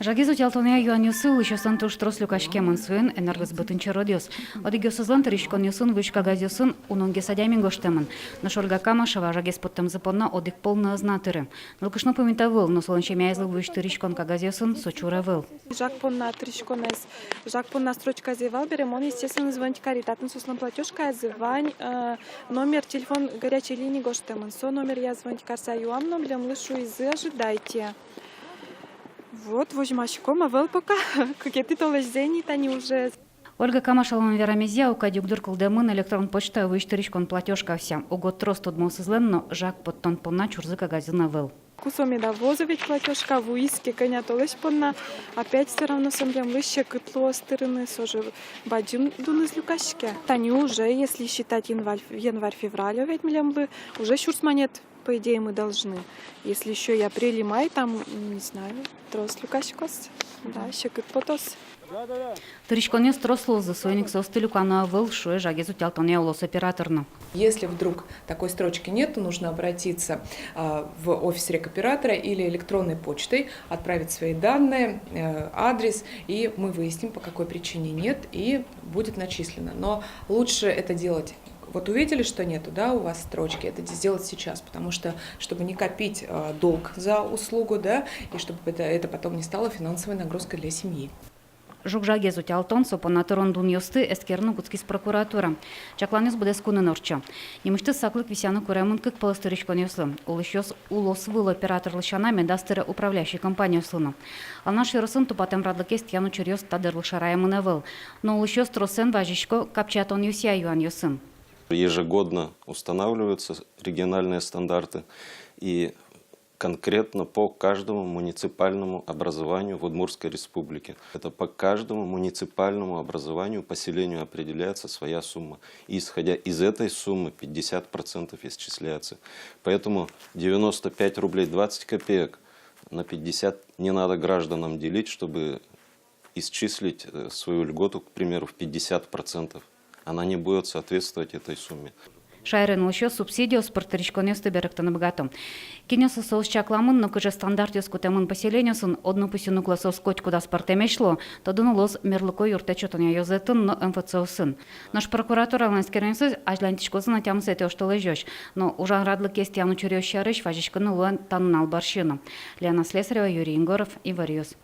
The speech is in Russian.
Жагизу тялтония юанюсы еще сантуш трослюкашке мансуен энергосбытынче родиос. Одигиосызлан тыришкон юсын вышка газюсын унунге садямин гоштемын. Но шорга камашева жагес поттем запонна одик полна знатыры. Нылкышно помитавыл, но солонче мяйзл выш тыришкон кагазюсын сочуравыл. Жак понна тыришкон жак понна строчка зевал берем, он естественно звонить каритатен суслан платежка звань номер телефон горячей линии гоштемын. Со номер я звонить карса юам номером лышу из ожидайте. Вот, возьмашком, а вел пока какие-то толеждения, они уже... Ольга Камашаловна верамезия у кадюкдур кылдемын электрон почта выштыришкон платежка вся. Угод трост удмосызлен, но жак подтон понна чурзыка газина вел. Кусоми довозовить платежка в уиске, коня толещ понна. Опять все равно сомлем лыще кытло стырыны, сожи бадюн дун из люкашки. Тани уже, если считать январь-февраль, ведь млем уже щурс монет. По идее, мы должны. Если еще и апрель и май, там, не знаю, трос люкашкос, да, еще как потос. Тыришконес тросло за свойник состылюкана выл шуэ жагезу тялтоне улос операторну. Если вдруг такой строчки нет, то нужно обратиться в офис рекоператора или электронной почтой, отправить свои данные, адрес, и мы выясним, по какой причине нет, и будет начислено. Но лучше это делать. Вот увидели, что нету, да, у вас строчки, это сделать сейчас, потому что, чтобы не копить долг за услугу, да, и чтобы это потом не стало финансовой нагрузкой для семьи. Жугжагезу тялтон сопонатырон дун йосты эскерну гуцкис прокуратура. Чакланес буде скуны норча. Немышты саклык висяну куремын кык полыстырышкон йосы. Улышёс улос выл оператор лышана медастыры управляющей компанию слыну. Алнаш йоросын тупатем радлыкест яну чурьёс тадырлы шараймыны выл. Но улышёс тросен важишко капчатон юсия юан йосын. Ежегодно устанавливаются региональные стандарты и конкретно по каждому муниципальному образованию в Удмуртской республике. Это по каждому муниципальному образованию, поселению определяется своя сумма. И исходя из этой суммы 50% исчисляется. Поэтому 95 рублей 20 копеек на 50 не надо гражданам делить, чтобы исчислить свою льготу, к примеру, в 50%. Она не будет соответствовать этой сумме. Шайрен еще субсидию спортричконес тыберектаны богатым. Кинесы соус чакламын, но кыже стандарт ёскутемын поселениясын одну пусину классов скоть куда спортемешло, то дунулос мерлыко юртечотоня йозетін, но МФЦОсын. Наш прокуратура ланскеренсыз ажлантишкосын атямыс эте оштолы жёш, но ужан радлык есть яну чурёщарыш важишканы луэн таннал баршину. Лена Слесарева, Юрий Ингоров, Ивариус.